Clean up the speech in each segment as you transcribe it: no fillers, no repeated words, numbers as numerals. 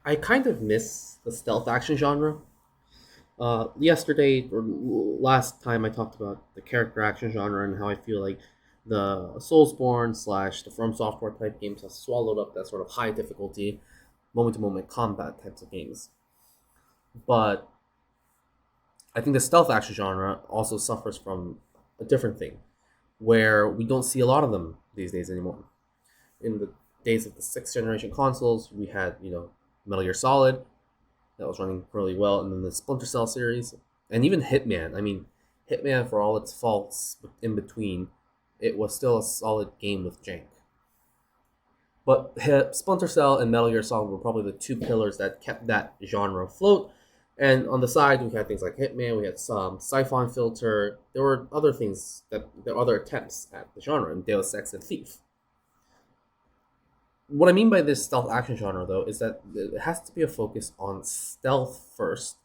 I kind of miss the stealth action genre. Yesterday or last time I talked about the character action genre and how I feel like the Soulsborne slash the From Software type games have swallowed up that sort of high difficulty, moment to moment combat types of games. But I think the stealth action genre also suffers from a different thing, where we don't see a lot of them these days anymore. In the days of the sixth generation consoles, we had Metal Gear Solid, that was running really well, and then the Splinter Cell series, and even Hitman. I mean, Hitman, for all its faults in between, it was still a solid game with jank. But Splinter Cell and Metal Gear Solid were probably the two pillars that kept that genre afloat. And on the side, we had things like Hitman, we had some Siphon Filter. There were other things there were other attempts at the genre, and Deus Ex and Thief. What I mean by this stealth action genre, though, is that it has to be a focus on stealth first,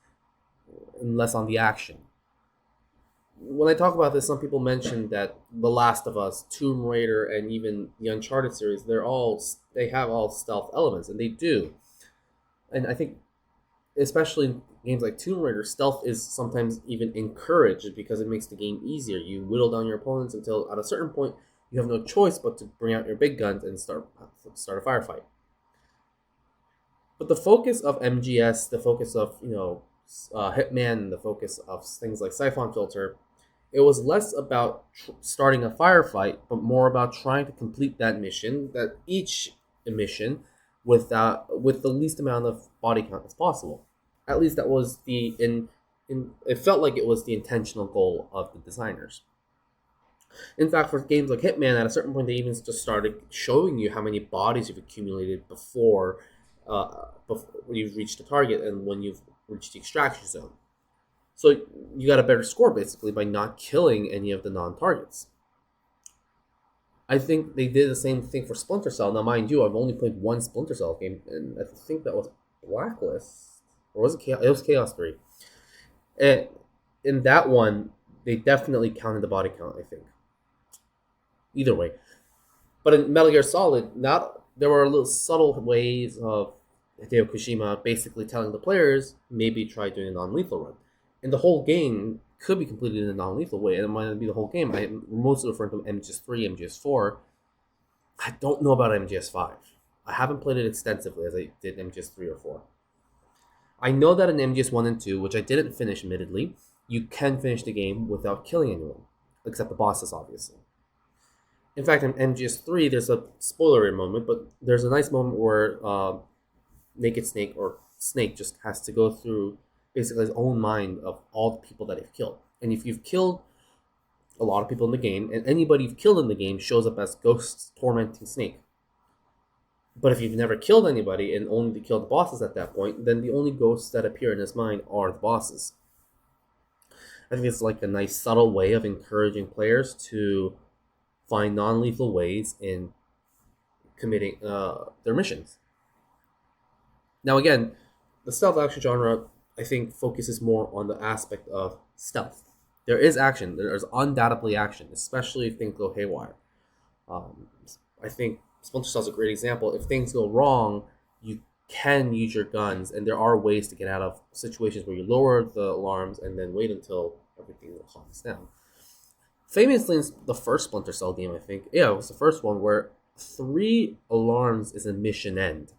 and less on the action. When I talk about this, some people mention that The Last of Us, Tomb Raider, and even the Uncharted series, they have all stealth elements, and they do. And I think, especially in games like Tomb Raider, stealth is sometimes even encouraged because it makes the game easier. You whittle down your opponents until at a certain point you have no choice but to bring out your big guns and start a firefight. But the focus of MGS, the focus of Hitman, the focus of things like Siphon Filter, it was less about starting a firefight, but more about trying to complete that mission, that each mission with the least amount of body count as possible. At least that was in it felt like it was the intentional goal of the designers. In fact, for games like Hitman, at a certain point, they even just started showing you how many bodies you've accumulated before you've reached the target and when you've reached the extraction zone. So you got a better score basically by not killing any of the non-targets. I think they did the same thing for Splinter Cell. Now, mind you, I've only played one Splinter Cell game, and I think that was Blacklist, or was it Chaos? It was Chaos 3. And in that one, they definitely counted the body count. I think either way, but in Metal Gear Solid, not there were little subtle ways of Hideo Kojima basically telling the players maybe try doing a non-lethal run, and the whole game could be completed in a non-lethal way, and it might not be the whole game. I'm mostly referring to MGS3, MGS4. I don't know about MGS5. I haven't played it extensively as I did MGS3 or 4. I know that in MGS1 and 2, which I didn't finish admittedly, you can finish the game without killing anyone, except the bosses, obviously. In fact, in MGS3, there's a spoiler moment, but there's a nice moment where Naked Snake or Snake just has to go through basically his own mind of all the people that he's killed. And if you've killed a lot of people in the game, and anybody you've killed in the game shows up as ghosts tormenting Snake. But if you've never killed anybody and only killed the bosses at that point, then the only ghosts that appear in his mind are the bosses. I think it's like a nice subtle way of encouraging players to find non-lethal ways in committing their missions. Now, again, the stealth action genre, I think, focuses more on the aspect of stealth. There is action. There's undoubtedly action, especially if things go haywire. Um, I think Splinter Cell is a great example. If things go wrong, you can use your guns, and there are ways to get out of situations where you lower the alarms and then wait until everything calms down. Famously, in the first Splinter Cell game, I think, yeah, it was the first one where 3 alarms is a mission end.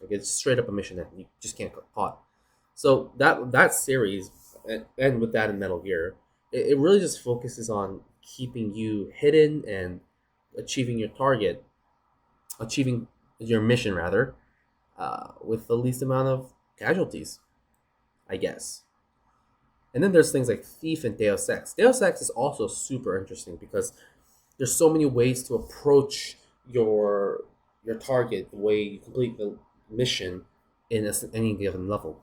Like it's straight up a mission end. You just can't get caught. So that series, and with that in Metal Gear, it really just focuses on keeping you hidden and achieving your target, achieving your mission rather, with the least amount of casualties, I guess. And then there's things like Thief and Deus Ex. Deus Ex is also super interesting because there's so many ways to approach your target, the way you complete the mission in any given level.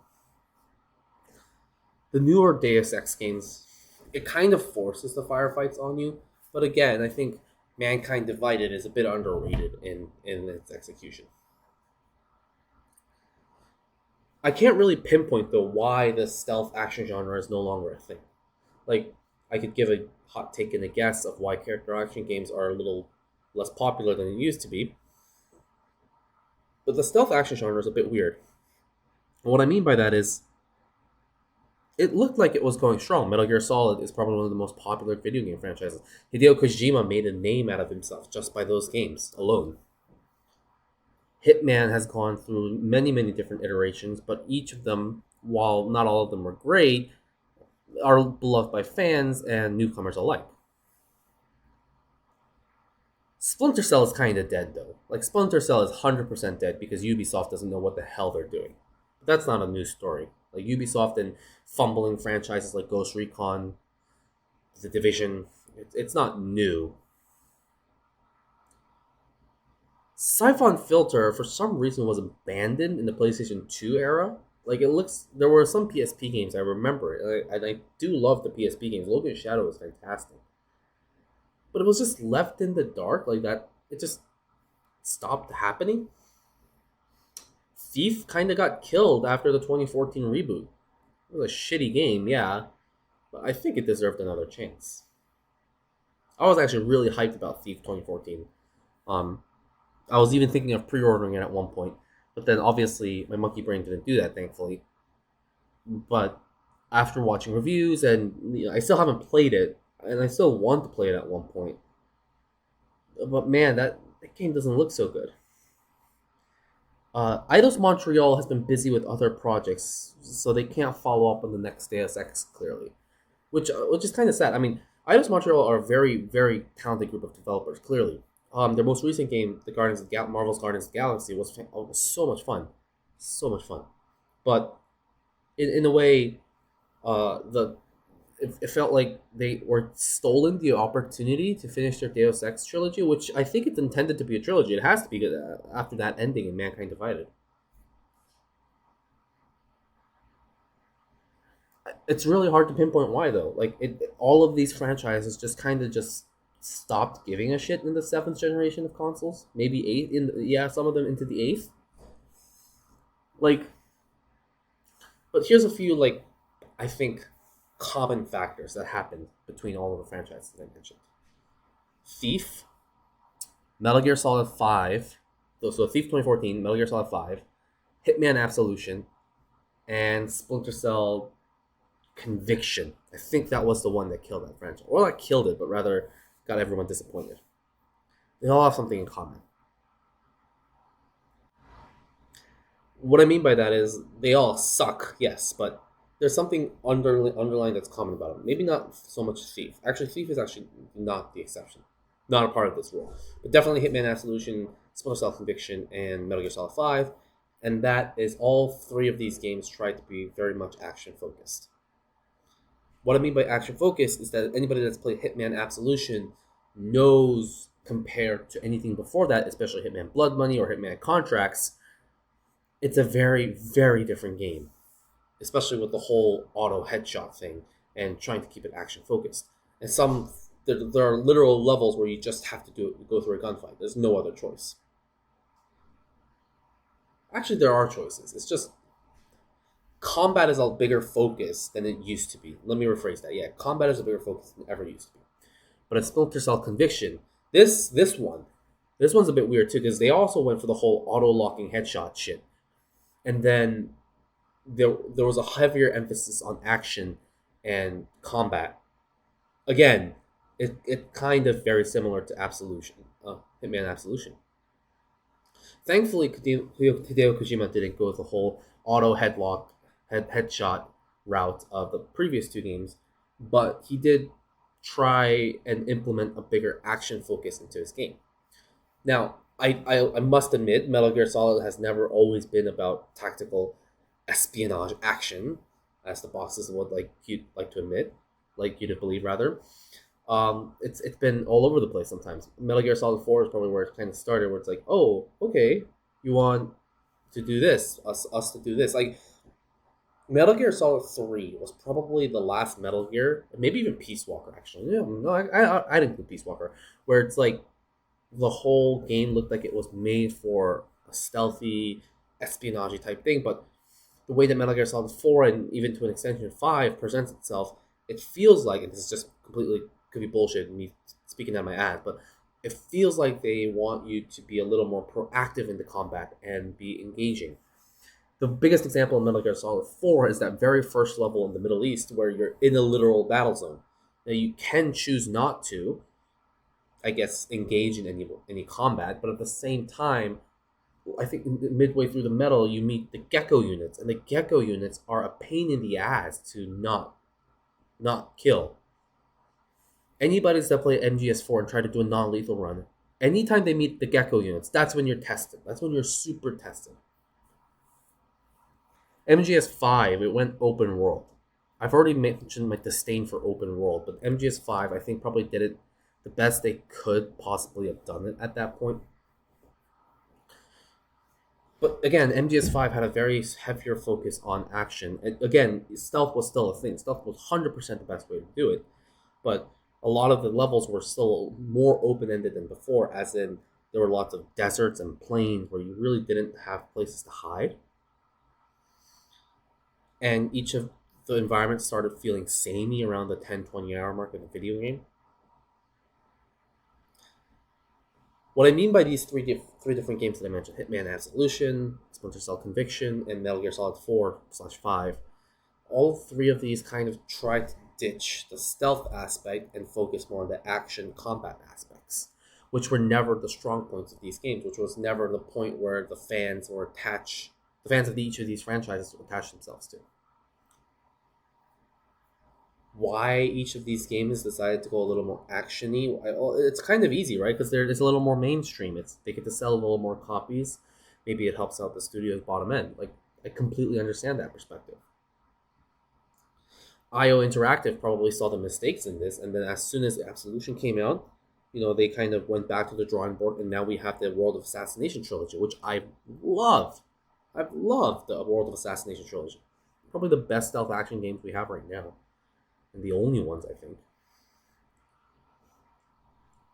The newer Deus Ex games, it kind of forces the firefights on you, but again, I think Mankind Divided is a bit underrated in its execution. I can't really pinpoint though why the stealth action genre is no longer a thing. Like I could give a hot take and a guess of why character action games are a little less popular than it used to be, but the stealth action genre is a bit weird. And what I mean by that is it looked like it was going strong. Metal Gear Solid is probably one of the most popular video game franchises. Hideo Kojima made a name out of himself just by those games alone. Hitman has gone through many, many different iterations, but each of them, while not all of them were great, are beloved by fans and newcomers alike. Splinter Cell is kind of dead though. Like Splinter Cell is 100% dead because Ubisoft doesn't know what the hell they're doing. But that's not a new story. Like Ubisoft and fumbling franchises like Ghost Recon, The Division, it's not new. Siphon Filter for some reason was abandoned in the PlayStation 2 era. Like it looks, there were some PSP games I remember, and I do love the PSP games. Logan Shadow was fantastic, but it was just left in the dark like that. It just stopped happening. Thief kind of got killed after the 2014 reboot. It was a shitty game, yeah, but I think it deserved another chance. I was actually really hyped about Thief 2014. Um, I was even thinking of pre-ordering it at one point, but then obviously my monkey brain didn't do that, thankfully. But after watching reviews, and I still haven't played it, and I still want to play it at one point. But man, that game doesn't look so good. Eidos Montreal has been busy with other projects, so they can't follow up on the next Deus Ex clearly, which is kind of sad. I mean, Eidos Montreal are a very very talented group of developers. Clearly, their most recent game, the Marvel's Guardians of the Galaxy, was so much fun, so much fun. But in a way, the it felt like they were stolen the opportunity to finish their Deus Ex trilogy, which I think it's intended to be a trilogy. It has to be after that ending in Mankind Divided. It's really hard to pinpoint why though. Like all of these franchises just kind of just stopped giving a shit in the seventh generation of consoles. Maybe eighth. Yeah, some of them into the eighth. Like, but here's a few like I think common factors that happened between all of the franchises that I mentioned. Thief, Metal Gear Solid 5, so Thief 2014, Metal Gear Solid 5, Hitman Absolution, and Splinter Cell Conviction. I think that was the one that killed that franchise. Or not killed it, but rather got everyone disappointed. They all have something in common. What I mean by that is they all suck, yes, but there's something underlying that's common about them. Maybe not so much Thief. Actually, Thief is actually not the exception, not a part of this rule. But definitely Hitman Absolution, Splinter Cell Conviction, and Metal Gear Solid 5. And that is all three of these games try to be very much action focused. What I mean by action focused is that anybody that's played Hitman Absolution knows compared to anything before that, especially Hitman Blood Money or Hitman Contracts, it's a very, very different game, especially with the whole auto headshot thing and trying to keep it action focused. And there are literal levels where you just have to go through a gunfight. There's no other choice. Actually, there are choices. It's just combat is a bigger focus than it used to be. Let me rephrase that. Yeah, combat is a bigger focus than it ever used to be. But in Splinter Cell Conviction, this one's a bit weird too because they also went for the whole auto locking headshot shit, and then there was a heavier emphasis on action and combat. Again, it kind of very similar to Hitman Absolution. Thankfully, Hideo Kojima didn't go with the whole auto headshot route of the previous two games, but he did try and implement a bigger action focus into his game. Now, I must admit, Metal Gear Solid has never always been about tactical espionage action, as the bosses would like you like to admit, like you to believe rather. It's been all over the place sometimes. Metal Gear Solid 4 is probably where it kind of started, where it's like, oh, okay, you want to do this, us to do this. Like Metal Gear Solid 3 was probably the last Metal Gear, maybe even Peace Walker actually. Yeah, no, I'd include Peace Walker, where it's like the whole game looked like it was made for a stealthy espionage type thing, but the way that Metal Gear Solid 4 and even to an extension 5 presents itself, it feels like, and this is just completely could be bullshit, me speaking out my ass, but it feels like they want you to be a little more proactive in the combat and be engaging. The biggest example in Metal Gear Solid 4 is that very first level in the Middle East where you're in a literal battle zone. Now you can choose not to, I guess, engage in any combat, but at the same time, I think midway through the metal you meet the Gecko units, and the Gecko units are a pain in the ass to not kill. Anybody that play MGS4 and try to do a non-lethal run, anytime they meet the Gecko units, that's when you're tested. That's when you're super tested. MGS5, it went open world. I've already mentioned my disdain for open world, but MGS5, I think, probably did it the best they could possibly have done it at that point. But again, MGS5 had a very heavier focus on action. And again, stealth was still a thing. Stealth was 100% the best way to do it. But a lot of the levels were still more open-ended than before, as in there were lots of deserts and plains where you really didn't have places to hide. And each of the environments started feeling samey around the 10-20 hour mark of the video game. What I mean by these three different games that I mentioned, Hitman Absolution, Splinter Cell Conviction, and Metal Gear Solid 4/5, all three of these kind of try to ditch the stealth aspect and focus more on the action combat aspects, which were never the strong points of these games, which was never the point where the fans of each of these franchises attach themselves to. Why each of these games decided to go a little more actiony, it's kind of easy, right? Because it's a little more mainstream. They get to sell a little more copies. Maybe it helps out the studio's bottom end. Like, I completely understand that perspective. IO Interactive probably saw the mistakes in this, and then as soon as Absolution came out, they kind of went back to the drawing board, and now we have the World of Assassination trilogy, which I've loved. I've loved the World of Assassination trilogy. Probably the best stealth action games we have right now. And the only ones, I think.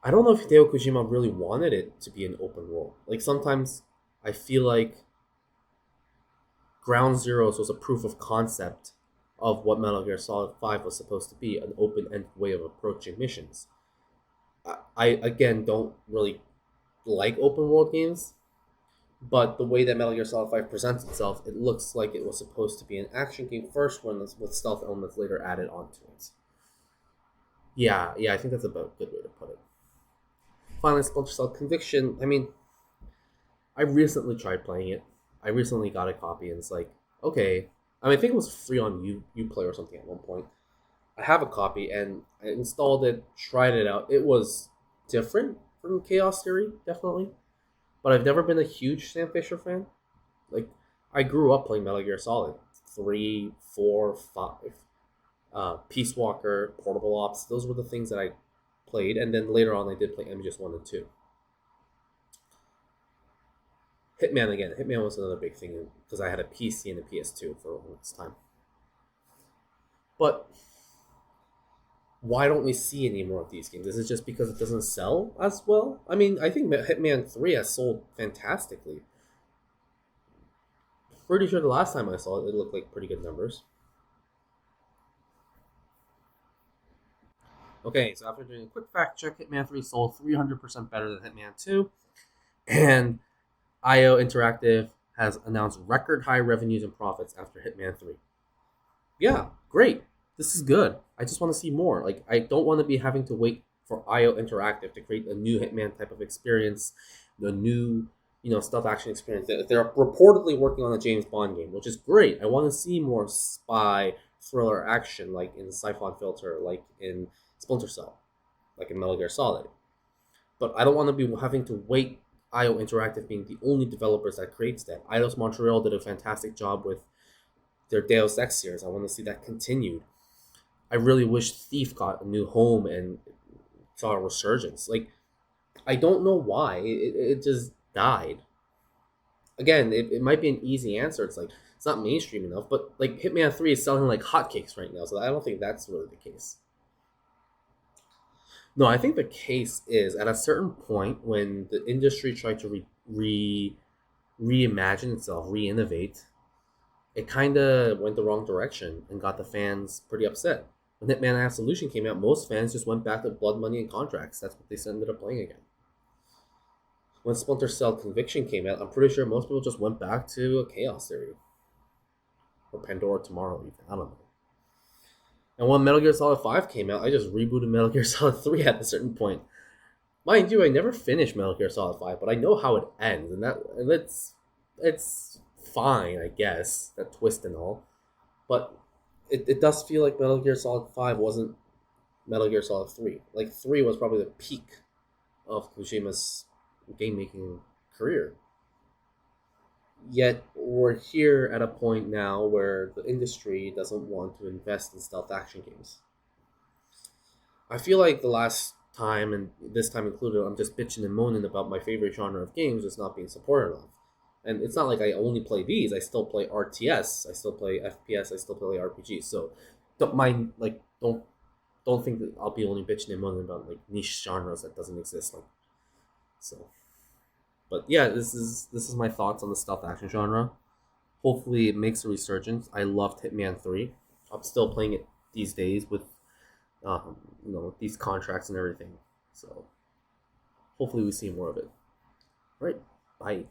I don't know if Hideo Kojima really wanted it to be an open world. Like, sometimes I feel like Ground Zeroes was a proof of concept of what Metal Gear Solid 5 was supposed to be, an open-ended way of approaching missions. I again, don't really like open world games, but the way that Metal Gear Solid 5 presents itself, it looks like it was supposed to be an action game first, with stealth elements later added onto it. Yeah, I think that's about a good way to put it. Finally, Splinter Cell Conviction. I mean, I recently tried playing it. I recently got a copy, and it's like, okay. I mean, I think it was free on Uplay or something at one point. I have a copy, and I installed it, tried it out. It was different from Chaos Theory, definitely. But I've never been a huge Sam Fisher fan. Like, I grew up playing Metal Gear Solid 3, 4, 5, Peace Walker, Portable Ops. Those were the things that I played, and then later on I did play MGS 1 and 2. Hitman again. Hitman was another big thing because I had a PC and a PS2 for a long time. But why don't we see any more of these games? Is it just because it doesn't sell as well? I mean, I think Hitman 3 has sold fantastically. Pretty sure the last time I saw it, it looked like pretty good numbers. Okay, so after doing a quick fact check, Hitman 3 sold 300% better than Hitman 2. And IO Interactive has announced record high revenues and profits after Hitman 3. Yeah, great. This is good. I just want to see more. Like, I don't want to be having to wait for IO Interactive to create a new Hitman type of experience, the new, stealth action experience. They're reportedly working on a James Bond game, which is great. I want to see more spy thriller action, like in Siphon Filter, like in Splinter Cell, like in Metal Gear Solid. But I don't want to be having to wait IO Interactive being the only developers that creates that. Eidos Montreal did a fantastic job with their Deus Ex series. I want to see that continued. I really wish Thief got a new home and saw a resurgence. Like, I don't know why. It just died. Again, it might be an easy answer. It's like, it's not mainstream enough, but like Hitman 3 is selling like hotcakes right now, so I don't think that's really the case. No, I think the case is at a certain point when the industry tried to reimagine itself, re-innovate, it kind of went the wrong direction and got the fans pretty upset. When Hitman Absolution came out, most fans just went back to Blood Money and Contracts. That's what they ended up playing again. When Splinter Cell Conviction came out, I'm pretty sure most people just went back to a Chaos Theory. or Pandora tomorrow even. I don't know. And when Metal Gear Solid 5 came out, I just rebooted Metal Gear Solid 3 at a certain point. Mind you, I never finished Metal Gear Solid 5, but I know how it ends, and it's fine, I guess, that twist and all. But it does feel like Metal Gear Solid 5 wasn't Metal Gear Solid 3. Like 3 was probably the peak of Kojima's game making career. Yet we're here at a point now where the industry doesn't want to invest in stealth action games. I feel like the last time, and this time included, I'm just bitching and moaning about my favorite genre of games is not being supported enough. And it's not like I only play these. I still play RTS. I still play FPS. I still play RPGs. So don't mind, like, don't think that I'll be only bitching and moaning about like niche genres that doesn't exist. Like, so. But yeah, this is my thoughts on the stealth action genre. Hopefully, it makes a resurgence. I loved Hitman 3. I'm still playing it these days with with these contracts and everything. So hopefully we see more of it. All right, bye.